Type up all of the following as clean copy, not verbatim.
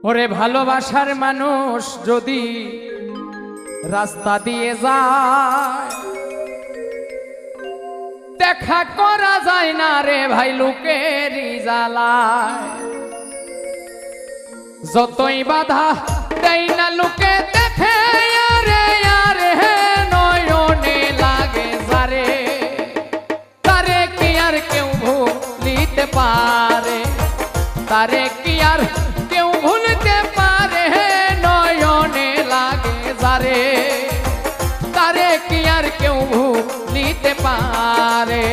ওরে ভালোবাসার মানুষ যদি রাস্তা দিয়ে যায় দেখা করা যায় না রে ভাই লোকেরই জ্বালায়। যতই বাধা দেয় না লোকে দেখে আরে আরে নয়নে লাগে যারে, তারে কি আর কেউ ভুলিতে পারে, তারে কি আর কেউ ভুলতে পারে, নয়নে লাগে যারে, তারে কি আর কেউ ভুলিতে পারে।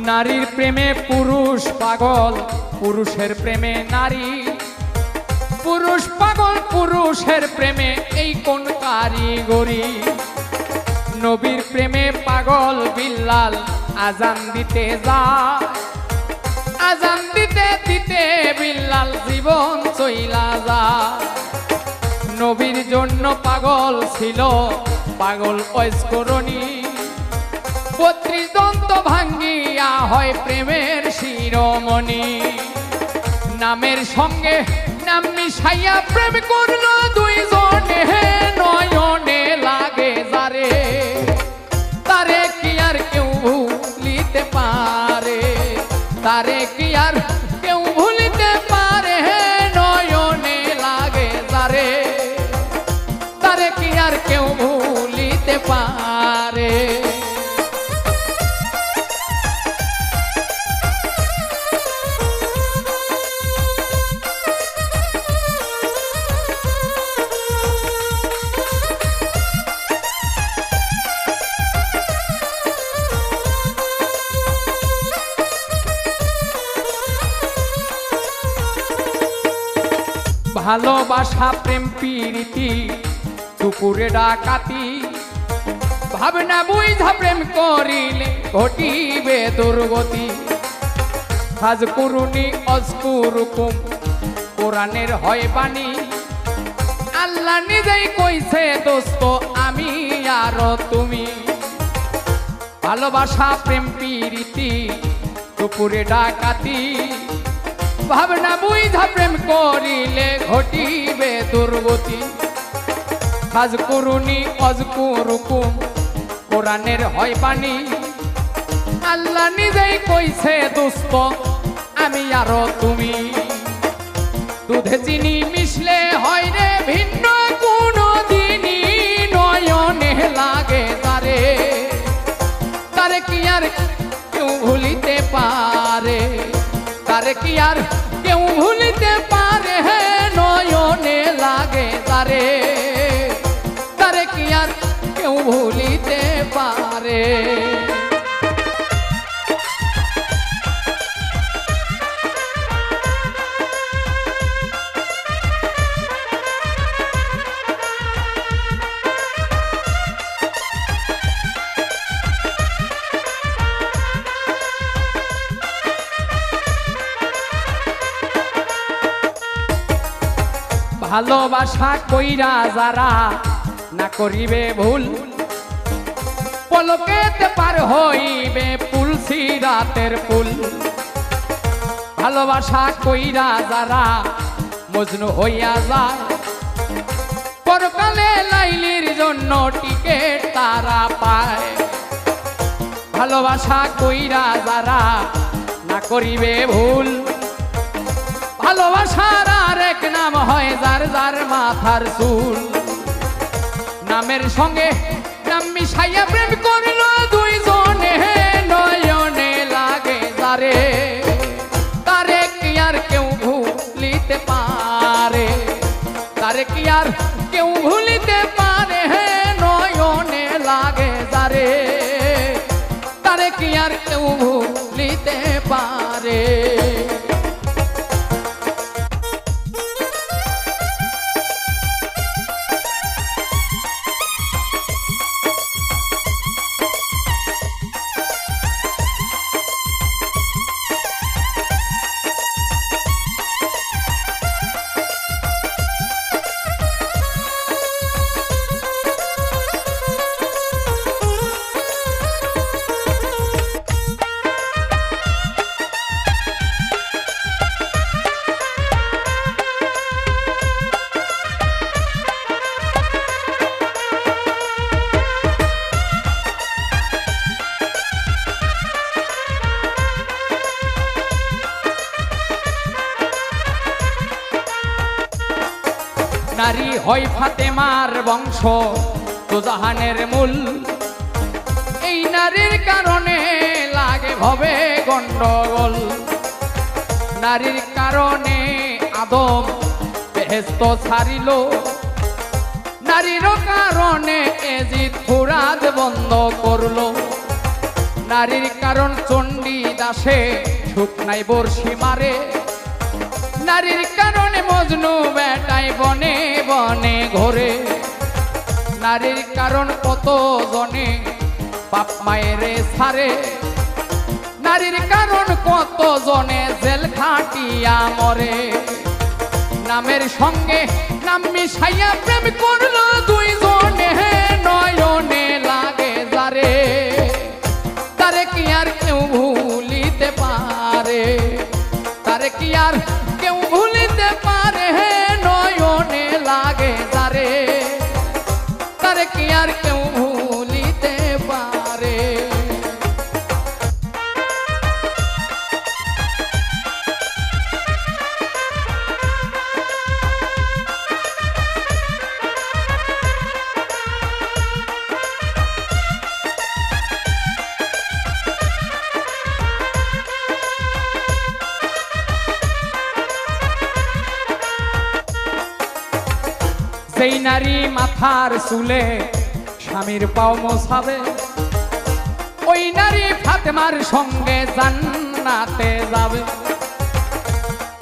নারীর প্রেমে পুরুষ পাগল, পুরুষের প্রেমে নারী, পুরুষ পাগল পুরুষের প্রেমে এই কোন কারিগরি। নবীর প্রেমে পাগল বিল্লাল আজান দিতে যায়, আজান দিতে দিতে বিল্লাল জীবন চইলা যায়। নবীর জন্য পাগল ছিল পাগল ঐস্করণী, ৩২ দন্ত ভাঙ্গিয়া হয় প্রেমের শিরোমণি। নামের সঙ্গে নাম মিশাইয়া প্রেম করলো দুইজনে, নয়নে লাগে যারে, তারে কি আর কেউ ভুলিতে পারে, তারে কি আর কেউ ভুলিতে পারে, নয়নে লাগে যারে, তারে কি আর কেউ ভুলিতে পারে। ভালোবাসা প্রেম প্রীতি দুপুরে ডাকাতি, ভাবনা বুঝা প্রেম করিলে ঘটিবে দুর্গতি। হাজ কুরুনি অজকুরুকুম কোরআনের হয় বাণী, আল্লাহ নিজেই কইছে দোস্ত আমি আর তুমি। ভালোবাসা প্রেম প্রীতি দুপুরে ডাকাতি, ভাবনা বুঝা প্রেম করিলে ঘটিবে দুর্গতি। হাজ কুরুনি অজকুরুকুম কোরআনের হয় বাণী, আল্লাহ নিজেই কইছে দোস্ত আমি আর তুমি। দুধে চিনি মিশলে হয় রে ভিন্ন কোনো দিনই, নয়নে লাগে তারে, তারে কি আর কেউ ভুলিতে পারে, তারে কি আর কেউ ভুলিতে পারে, নয়নে লাগে তারে, তারে কি আর কেউ ভুলিতে পারে। ভালোবাসা কইরা যারা না করিবে ভুল, পলকেতে পার হইবে পুল সিরাতের পুল। ভালোবাসা কইরা যারা মজনু হইয়া যায়, পরকালে লাইলির জন্য টিকেট তারা পায়। ভালোবাসা কইরা যারা না করিবে ভুল, ভালোবাসার আরেক নাম হয় যার যার মাথার চুল। নামের সঙ্গে নাম মিশাইয়া প্রেম করলো দুইজনে, নয়নে লাগে যারে, তারে কি আর কেউ ভুলিতে পারে, তারে কি আর কেউ ভুলিতে পারে, নয়নে লাগে যারে, তারে কি আর কেউ ভুলিতে পারে। হয় ফাতেমার বংশ তো জাহানের মূল। এই নারীর কারণে লাগে ভবে গন্ডগোল। নারীর কারণে আদম বেহেশত ছাড়িল, নারীর কারণে এজিদ ফুরাত বন্ধ করলো। নারীর কারণ চণ্ডী দাসে শুকনাই বর্ষি মারে, নারীর কারণে মজনু বেটায় বনে বনে ঘোরে। নারীর কারণ কত জনে বাপ মায়েরে ছাড়ে, নারীর কারণ কত জনে জেল খাটিয়া মরে। নামের সঙ্গে নাম মিশাইয়া প্রেম করলো দুইজনে, নয়নে লাগে যারে, তারে কি আর কেউ ভুলিতে পারে, তারে কি আর কেউ ভুলিতে পারে, নয়নে লাগে যারে, তারে কি আর কেউ ভুলিতে পারে। সেই নারী মাথার চুলে স্বামীর পাও মোছাবে, ওই নারী ফাতেমার সঙ্গে জান্নাতে যাবে।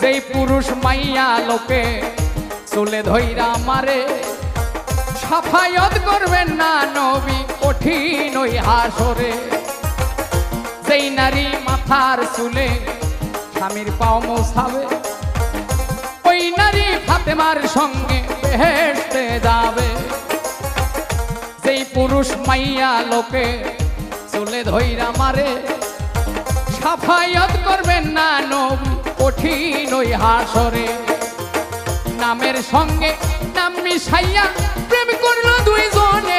সেই পুরুষ মাইয়া লোকে চুলে ধইরা মারে, সাফায়াত করবেন না নবী কঠিন ওই হাসরে। সেই নারী মাথার চুলে স্বামীর পাও মোছাবে, ওই নারী ফাতেমার সঙ্গে বেহেশতে যাবে। সেই পুরুষ মাইয়া লোকে চুলে ধইরা মারে, সাফায়াত করবেন না নবী কঠিন ওই হাসরে। নামের সঙ্গে নাম মিশাইয়া প্রেম করলো দুইজনে,